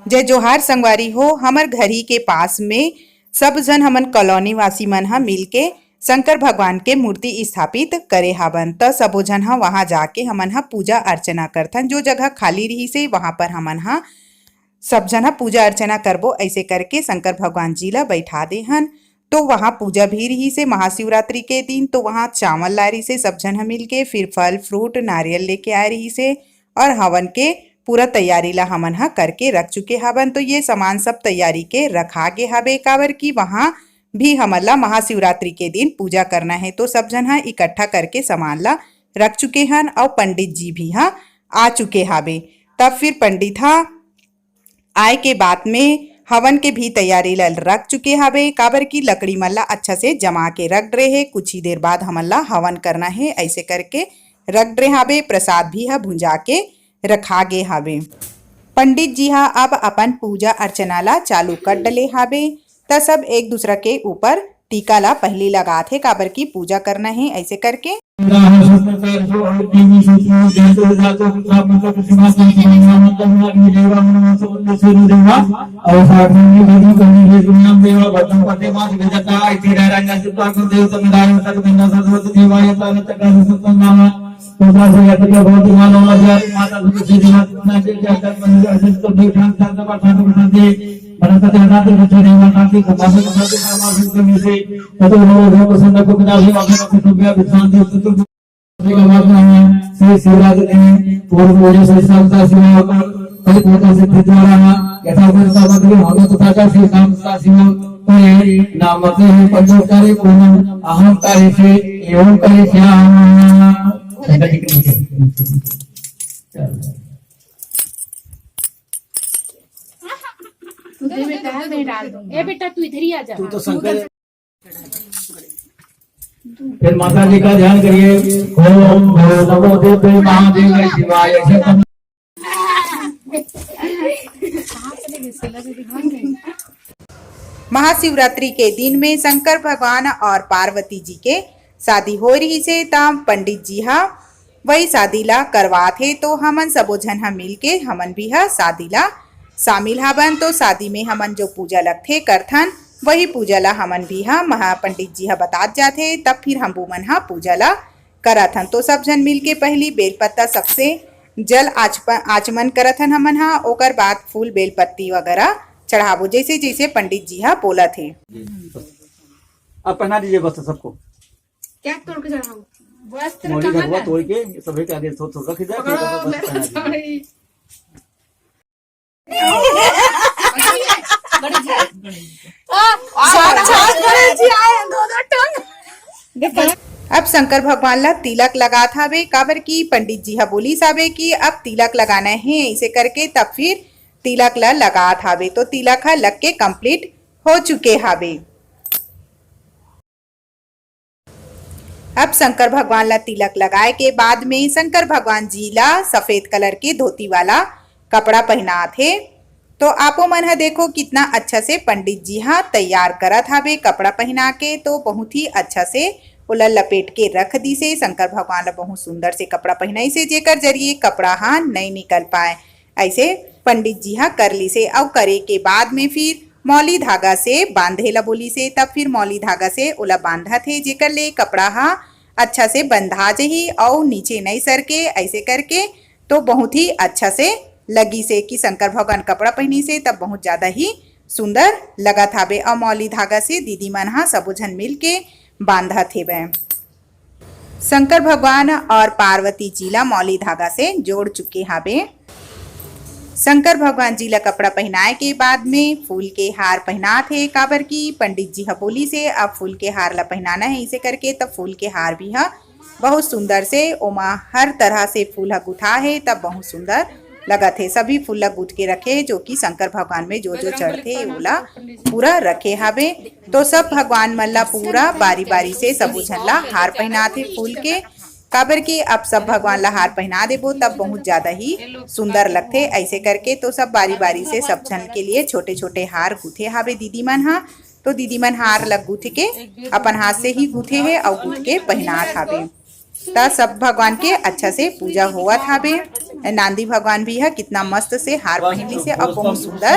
जय जोहार संगवारी हो। हमर घरी के पास में सब जन हमन कॉलोनी वासी मन हा मिलके शंकर भगवान के मूर्ति स्थापित करे हावन। त सबो जन हा वहां जाके हमन हा पूजा अर्चना करथन। जो जगह खाली रही से वहां पर हमन हा सब जन हा पूजा अर्चना करबो ऐसे करके शंकर भगवान जी ला बैठा दे हन। तो वहां पूजा भी रही से महाशिवरात्रि के दिन। तो वहां चावल ला रही से सब जन हा मिलके, फिर फल फ्रूट नारियल लेके आए रही से और हवन के पूरा तैयारी ला हमन हा करके रख चुके हवन। तो ये सामान सब तैयारी के रखा गे हवे काबर की वहां भी हमन ला महाशिवरात्रि के दिन पूजा करना है। तो सब जन हा इकट्ठा करके सामान ला रख चुके हन और पंडित जी भी हा आ चुके हवे। तब फिर पंडित हा आए के बाद में हवन के भी तैयारी ला रख चुके हवे काबर की लकड़ी मन ला अच्छा से जमा के रख रहे है। कुछ ही देर बाद हमन ला हवन करना है ऐसे करके रख रहे हवे। प्रसाद भी हा भुंजा के रखा गे हवे। पंडित जी हा अब अपन पूजा अर्चना ला चालू कर डले हवे। त सब एक दूसरा के ऊपर टीका ला पहले लगाथे काबर की पूजा करना है ऐसे करके। ए बेटा तू इधर ही आ जा। तू तो शंकर। फिर माता जी का ध्यान करिए। ओम नमो देवाय महादेवाय शिवाय। महाशिवरात्रि के दिन में शंकर भगवान और पार्वती जी के शादी हो रही से तब पंडित जी हा वही शादी ला करवाथे। तो हमन सबो जन हा मिलके हमन भी हा शादी ला शामिल हवन। तो शादी में हमन जो पूजा लगथे करथन वही पूजा ला हमन भी हा महापंडित जी हा बतात जाथे। तब फिर हम मन हा पूजा ला करथन। तो सब जन मिलके पहली बेलपत्ता सबसे जल आचमन करथन हमन हा। ओकर बाद फूल बेलपत्ती वगैरह चढ़ावो जैसे जैसे पंडित जी हा बोला थे। अब पहना दीजिए वस्त्र सबको। क्या तोड़ के चढ़ाऊं? वस्त्र मोड़ी कहाँ भगवा है? तोड़ के सभी के आगे थोड़ा थोड़ा रख दीजिए। अब शंकर भगवान ला तिलक लगा था वे काबर की पंडित जी हा बोली साबे कि अब तिलक लगाना है ऐसे करके। तब फिर तिलक ला लगा था वे। तो तिलक हा लग के कंप्लीट हो चुके हावे। अब शंकर भगवान ला तिलक लगाए के बाद में शंकर भगवान जी ला सफेद कलर के धोती वाला कपड़ा पहना थे। तो आपो मन हा देखो कितना अच्छा से पंडित जी हा तैयार करत हावे कपड़ा पहना के। तो बहुत ही अच्छा से ओला लपेट के रख दी से। शंकर भगवान ला बहुत सुंदर से कपड़ा पहनाई से जेकर जरिए कपड़ा हा नहीं निकल पाए ऐसे पंडित जी हा कर ली से। और करे के बाद में फिर मौली धागा से बांधे ला बोली से। तब फिर मौली धागा से ओला बांधा थे जेकर ले कपड़ा हा अच्छा से बंधा जही और नीचे नहीं सरके ऐसे करके। तो बहुत ही अच्छा से लगी से कि शंकर भगवान कपड़ा पहनी से तब बहुत ज्यादा ही सुंदर लगा था बे। और मौली धागा से दीदी मन हा सबो झन मिल के बांधा थे बे। शंकर भगवान और पार्वती जी ला मौली धागा से जोड़ चुके हाबे। शंकर भगवान जी ला कपड़ा पहनाए के बाद में फूल के हार पहना थे काबर की पंडित जी हा बोली से अब फूल के हार ला पहनाना है इसे करके। तब फूल के हार भी हा बहुत सुंदर से ओमा हर तरह से फूल हा गुथा है तब बहुत सुंदर लगा थे। सभी फूल ला गुथ के रखे जो कि शंकर भगवान में जो जो चढ़ते ओला पूरा रखे हावे। तो सब भगवान मन ला पूरा बारी बारी से सबो झन ला हार पहना थे फूल के काबर की अब सब भगवान ला हार पहना देबो तब बहुत ज्यादा ही सुंदर लगते ऐसे करके। तो सब बारी बारी से सब जन के लिए छोटे छोटे हार गुथे हावे दीदी मन हा। तो दीदी मन हार ला गुथ के अपन हाथ से ही गुथे है और गुथ के पहना हावे। ता सब भगवान के अच्छा से पूजा हुआ था बे। नांदी भगवान भी है, कितना मस्त से हार पहनली से और बहुत सुंदर।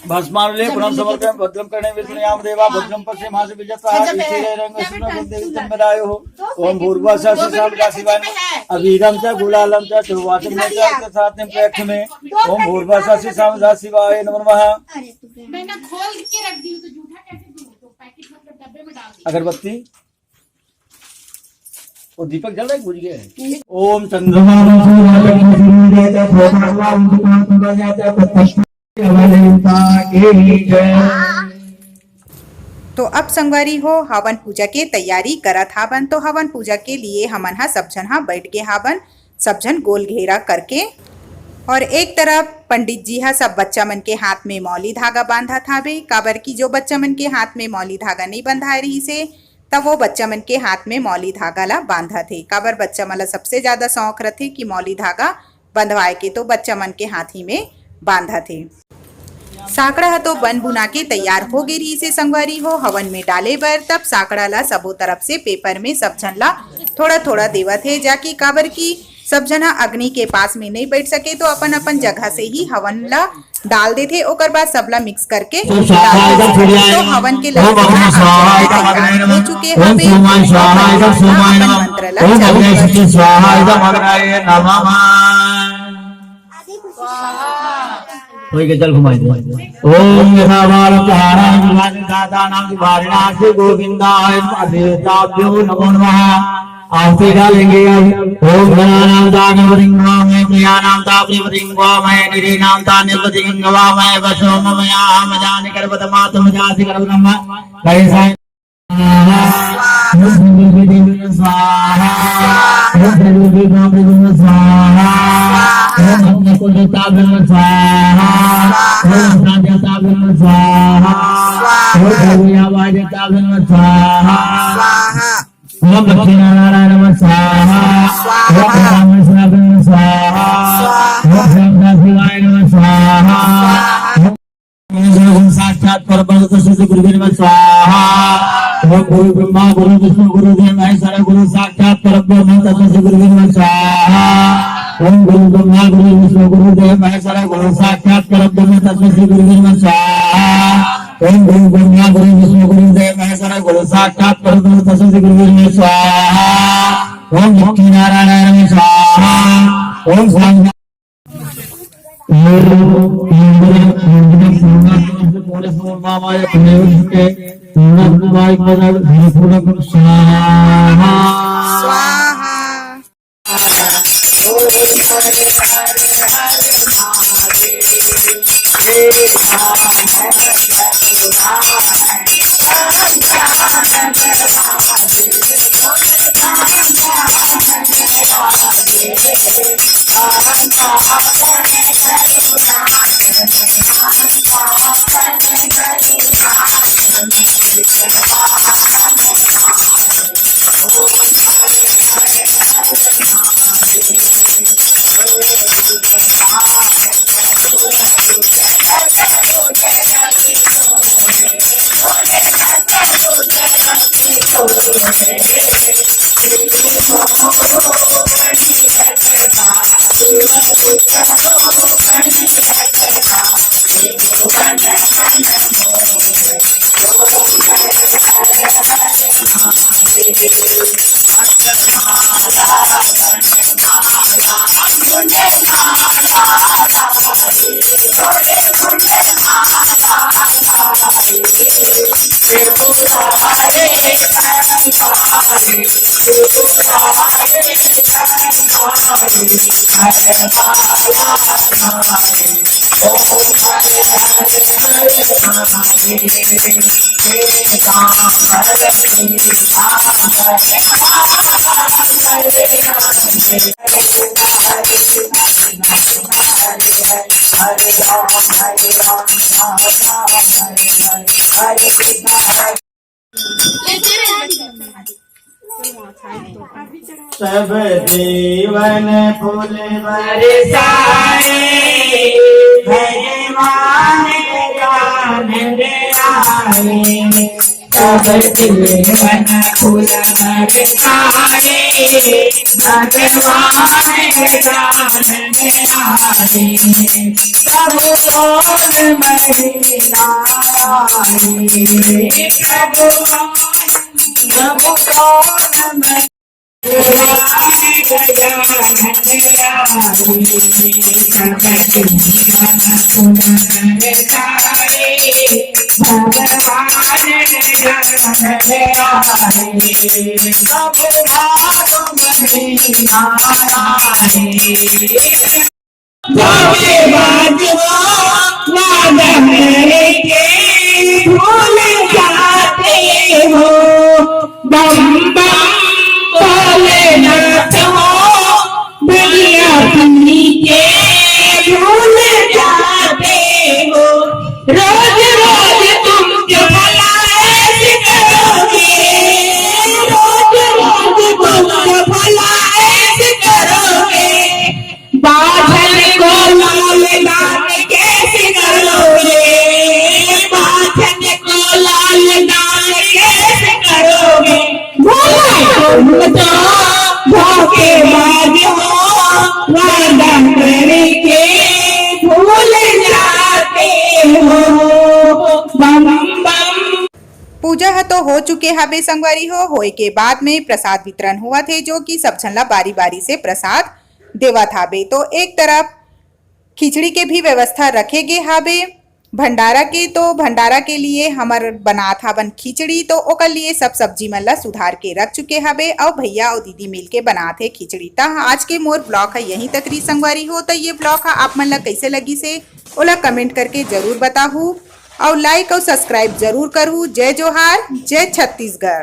भस्मानुले पुनः समर्पयामि भद्रं कर्णे विष्णुयाम देवा भद्रं पश्ये मास विजयता इतिरे रंगस्न वंदे तंबरायो ओम भूर्भुवस्सुः शांता शिवाय अभिधम च गुलालम च चुवाचम च साथ में प्रेक्ष में ओम भूर्भुवस्सुः शांता शिवाय नमः। मैंने खोल के रख दी तो जूठा कैसे दूं? तो पैकेट मतलब डब्बे में डाल दी। अगरबत्ती और दीपक जल रहा है, बुझ गया है। ओम चंद्रमा तो अब संगवारी हो हवन पूजा के तैयारी करत हावन। तो हवन पूजा के लिए हमन हा सब जन हा बैठ के हावन, सब जन गोल घेरा करके। और एक तरफ पंडित जी हा सब बच्चा मन के हाथ में मौली धागा बांधा था बे। काबर की जो बच्चा मन के हाथ में मौली धागा नहीं बंधा रही से तब वो बच्चा मन के हाथ में मौली धागा ला बांधा थे। काबर बच्चा मन ला सबसे ज्यादा शौक रथे कि मौली धागा बंधवाए के, तो बच्चा मन के हाथ ही में बांधा थे। साकड़ा हा तो बन बुना के तैयार हो गई रही से संगवारी हो हवन में डाले बर। तब साकड़ा ला सबो तरफ से पेपर में सब जन ला थोड़ा थोड़ा देवा थे, जाकि काबर की सब जना अग्नि के पास में नहीं बैठ सके तो अपन अपन जगह से ही हवन ला डाल देते। ओकर बाद सबला मिक्स करके तो हवन के लगे हो चुके हवे। अपन मंत्र ला कोई के जल घुमाई दे। ओम यथावार ताराय दाता नाम वारणास गोविंदाय देवताभ्यो नमो नमः। आरती डालेंगे ओम गणानां दानवरिंगवा मैं प्रियानां ताप्रिवरिंगवा मैं निरीनां तानिवरिंगवा मैं वशो ममया मजानि करवतमातम जाति करवनम कैसा स्वाहा स्वाहा कुलता ब्रह्म स्वाहा राजता ब्रह्म स्वाहा भगवाजता ब्रह्म स्वाहा ओम लक्ष्मीनारायण नमः स्वाहा ओम रामेश्वर ब्रह्म स्वाहा ओम शिवाय नमः स्वाहा ओम साक्षात परब्रह्म तस्मै गुरुवे नमः स्वाहा ओम गुरु ब्रह्मा गुरु विष्णु गुरु देव महेश्वर गुरु साक्षात परब्रह्म तस्मै गुरुवे नमः स्वाहा ओम गुरु ब्रह्मा गुरु विष्णु गुरु देव महेश्वर गुरु साक्षात परब्रह्म तस्मै गुरुवे नमः स्वाहा ओम गुरु ब्रह्मा गुरु विष्णु गुरु देव महेश्वर गुरु साक्षात परब्रह्म तस्मै गुरुवे नमः स्वाहा ओम लक्ष्मीनारायण नमः स्वाहा ओम स्वाहा सब जीवन फूल बरसाए भगवान जान रे आए। सब देवन कुल नर तारे भगवान जान में आए प्रभु कौन महिला प्रभु कौन भूल जाते हो बम बम भोलेनाथ हो दुनिया पी के भूल जाते हो रोज रोज तुम जो भलाई करोगे रोज रोज तुम जो भलाई करोगे बादल को लाल दान कैसे करोगे बादल को लाल दान कैसे करोगे तुम तो धोखेबाज हो वादा करके भूल जाते हो बम बम। पूजा ह तो हो चुके हबे संगवारी हो होए के बाद में प्रसाद वितरण हुआ थे जो कि सब झन बारी बारी से प्रसाद देवा थाबे। तो एक तरफ खिचड़ी के भी व्यवस्था रखे गे हाबे भंडारा के। तो भंडारा के लिए हमर बनात हाबन खिचड़ी तो ओकर लिए सब सब्जी मन ला सुधार के रख चुके हाबे और भैया और दीदी मिल के बनात है खिचड़ी। ता आज के मोर ब्लॉग है यहीं तक रही संगवारी हो। तो ये ब्लॉग है आप मन ला कैसे लगी से ओला कमेंट करके जरूर बताहू और लाइक और सब्सक्राइब जरूर करू। जय जोहार, जय छत्तीसगढ़।